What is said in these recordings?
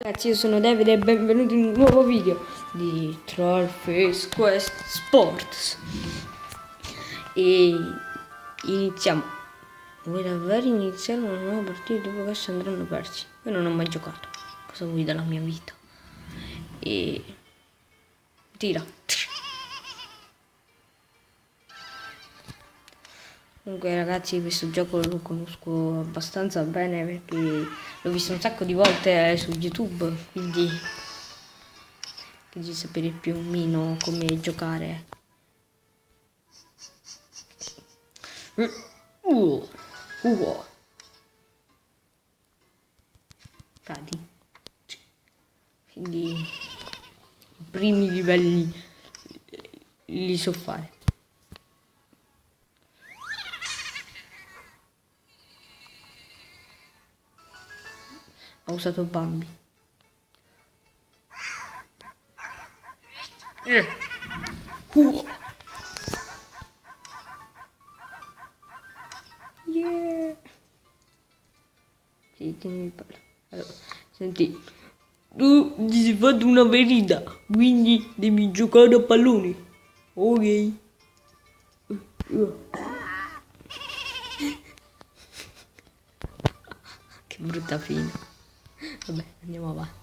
Ragazzi, io sono Davide e benvenuti in un nuovo video di Trollface Quest Sports. E iniziamo. Vuoi davvero iniziare una nuova partita dopo che si andranno persi? Io non ho mai giocato. Cosa vuoi dalla mia vita? E tira. Comunque ragazzi, questo gioco lo conosco abbastanza bene perché l'ho visto un sacco di volte su YouTube, quindi sapere più o meno come giocare. Cadi. Quindi i primi livelli li so fare. Ho usato Bambi. Yeah. Sì, tieni il palo. Allora, senti, tu ti sei fatto una ferita, quindi devi giocare a pallone. Ok. Che brutta fine. Vabbè, andiamo avanti.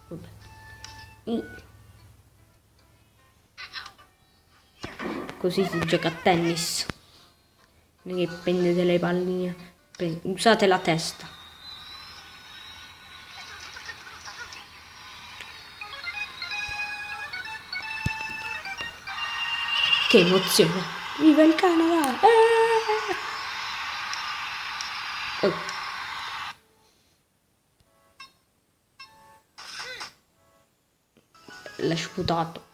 Vabbè. Così si gioca a tennis. Non è che prendete le palline. Usate la testa. Che emozione. Viva il Canada. Oh. L'ha sputato.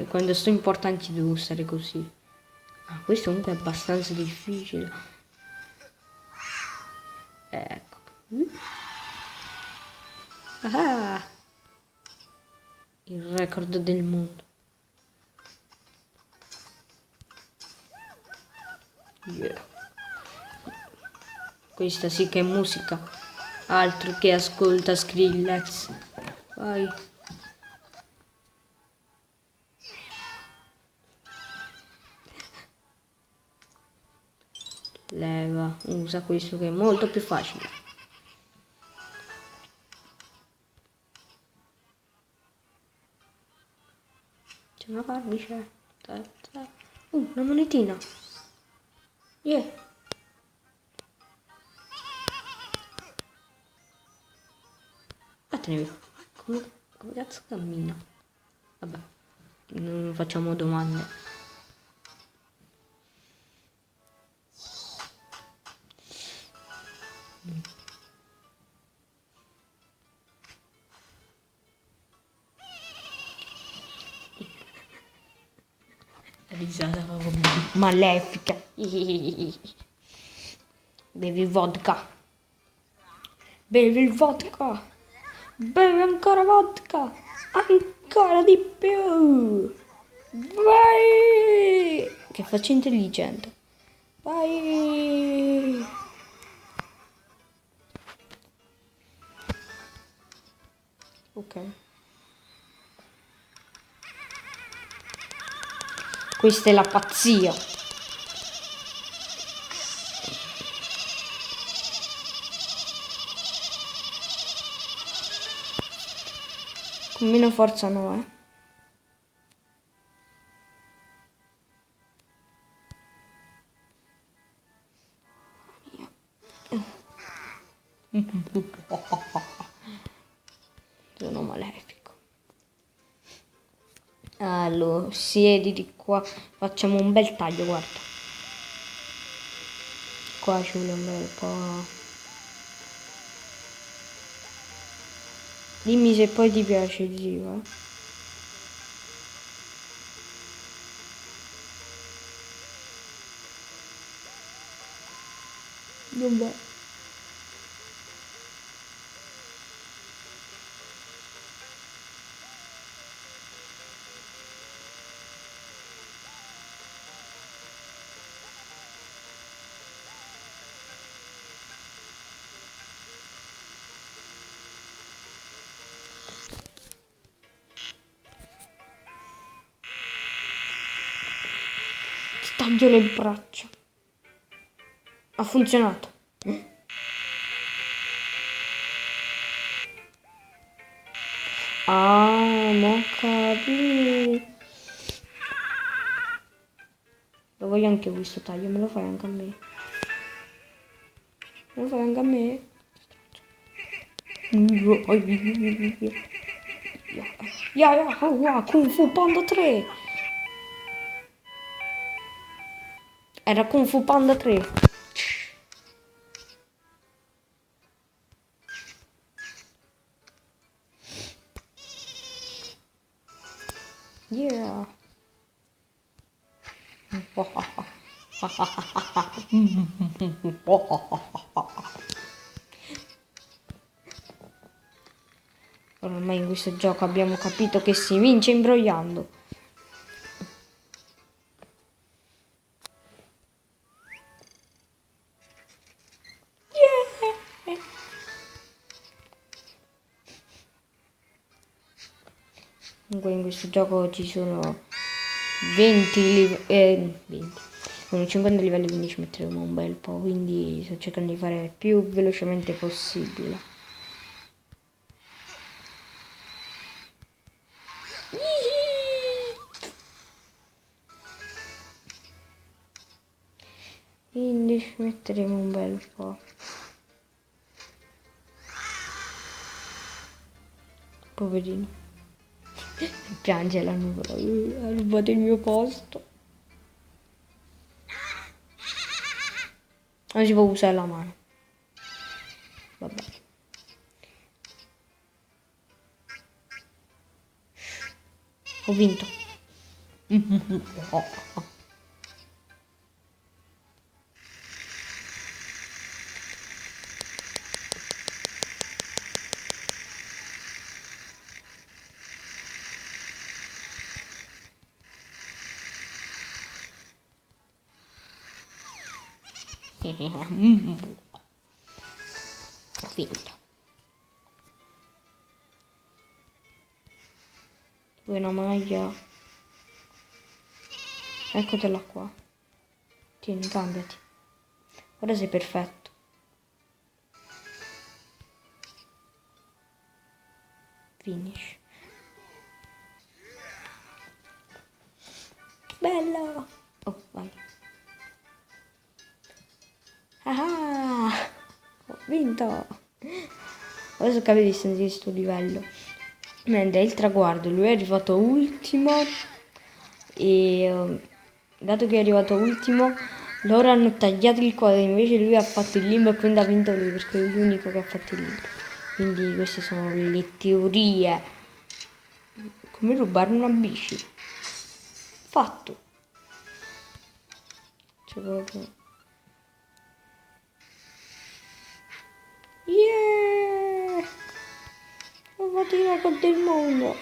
Quando sto importanti devo stare così. Ah, questo comunque è abbastanza difficile. Ecco. Ah, il record del mondo. Yeah. Questa sì che è musica. Altro che ascolta Skrillex. Vai. Leva, usa questo che è molto più facile. C'è una forbice. Una monetina. Yeah. Vattene via. Come cazzo cammina? Vabbè, non facciamo domande. Risata proprio malefica. Bevi vodka. Bevi il vodka. Bevi ancora vodka. Ancora di più. Vai. Che faccia intelligente. Vai. Ok. Questa è la pazzia. Con meno forza no, Sono malefico. Allora, siediti qua. Facciamo un bel taglio, guarda. Qua ci vuole un bel po'. Dimmi se poi ti piace il giro. Vabbè. Io le braccia. Ha funzionato. Ah, mo capito. Lo voglio anche questo taglio, me lo fai anche a me. Me lo fai anche a me? Kung Fu Panda 3. Era Kung Fu Panda 3. Yeah. Ormai in questo gioco abbiamo capito che si vince imbrogliando. Yeah. Comunque in questo gioco ci sono 20, sono 50 livelli, quindi ci metteremo un bel po', quindi sto cercando di fare il più velocemente possibile. Quindi ci metteremo un bel po'. Poverino. Piange la nuvola. Ha rubato il mio posto. Non si può usare la mano. Vabbè. Ho vinto. Ho vinto. Vuoi una maglia? Eccotela qua. Tieni, cambiati. Ora sei perfetto. Finish. Bello! Oh, vai. Ah! Ho vinto! Adesso capisci se sentire sto livello. Mentre il traguardo, lui è arrivato ultimo e dato che è arrivato ultimo, loro hanno tagliato il quadro, invece lui ha fatto il limbo e quindi ha vinto lui perché è l'unico che ha fatto il limbo. Quindi queste sono le teorie. Come rubare una bici? Fatto. Cioè proprio. Yeah! Ho fatto il record del mondo.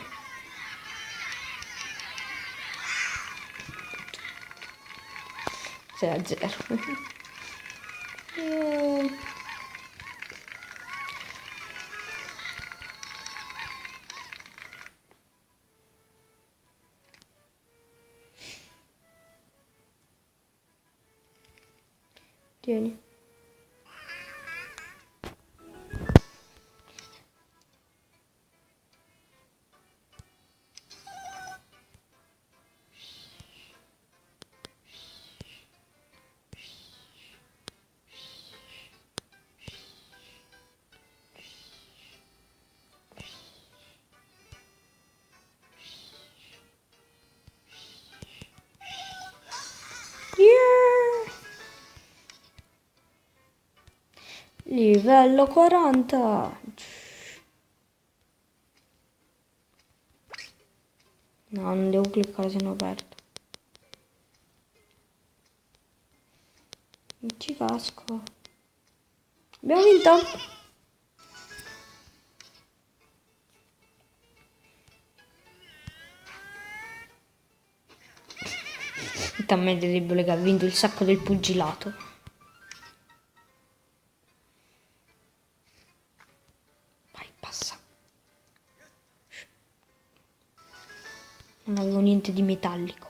Sei a 0. Yeah. Tieni. Yeah! Livello 40. No, non devo cliccare se no perdo. Non ci casco. Abbiamo vinto? Talmente debole che ha vinto il sacco del pugilato. Vai, passa. Non avevo niente di metallico.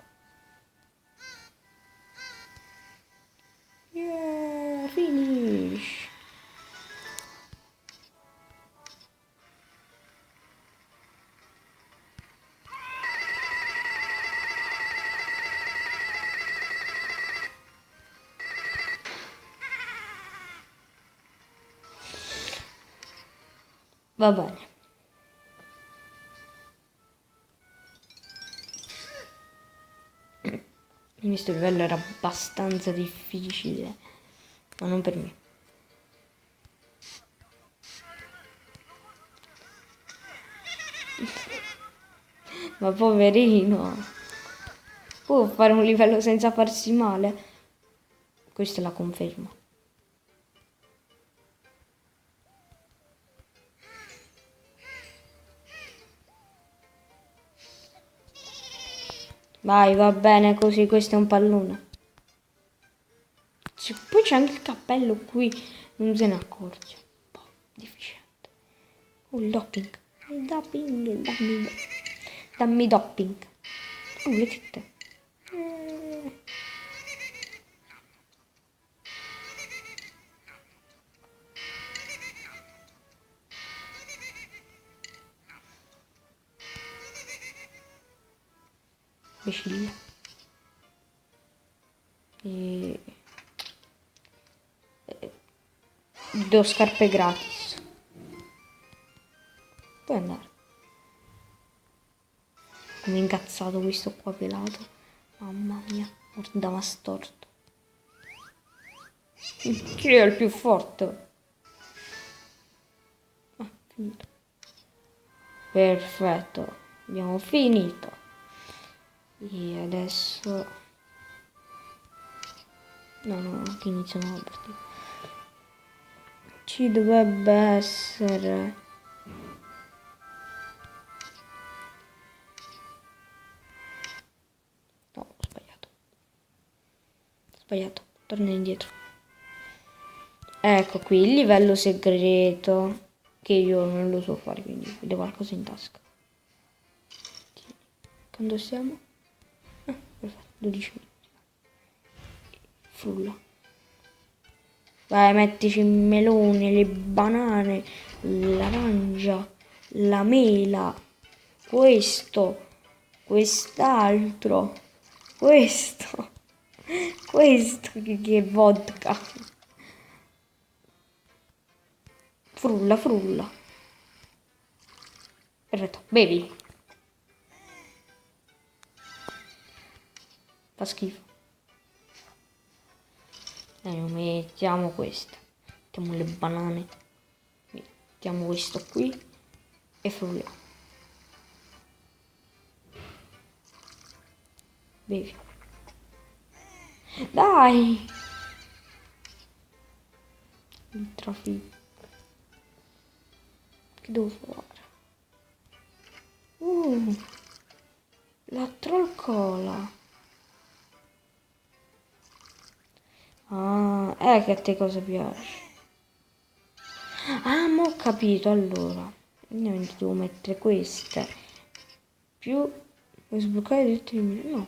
Va bene. Questo livello era abbastanza difficile, ma non per me. Ma poverino, può fare un livello senza farsi male? Questa è la conferma. Vai, va bene così, questo è un pallone. Poi c'è anche il cappello qui, non se ne accorge. Un po' deficiente. Il doping. Il doping, dammi doping. Le tette. Imbecille. Do scarpe gratis. Puoi andare. Come incazzato questo qua pelato. Mamma mia, guarda ma storto. Chi è il più forte? Ah, finito. Perfetto, abbiamo finito. E adesso... No, che iniziamo la partita. Ci dovrebbe essere... No, ho sbagliato. Sbagliato, torna indietro. Ecco qui il livello segreto. Che io non lo so fare, quindi vedo qualcosa in tasca. Quando siamo? Perfetto, 12 minuti. Frulla. Vai, mettici il melone, le banane, l'arancia, la mela, questo, quest'altro, questo, che vodka. Frulla. Perfetto, bevi. Fa schifo. Mettiamo questa. Mettiamo le banane. Mettiamo questo qui. E frulliamo. Bevi. Dai! Il trafitto. Che devo fare? La troll cola. Ah, che a te cosa piace? Ah, ma ho capito, allora. Io devo mettere queste. Più... Vuoi sbloccare tutti i miei... No.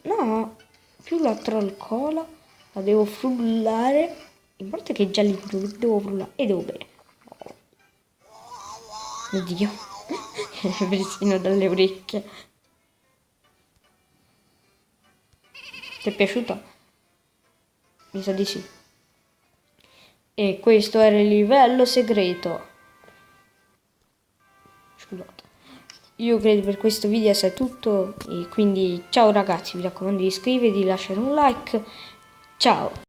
No. Più la troll cola. La devo frullare. In parte che è già lì, devo frullare. E devo bere. Oh. Mio Dio. Persino dalle orecchie. Ti è piaciuta? Mi sa di sì. E questo era il livello segreto. Scusate. Io credo per questo video sia tutto. E quindi ciao ragazzi, vi raccomando di iscrivervi, lasciate un like. Ciao.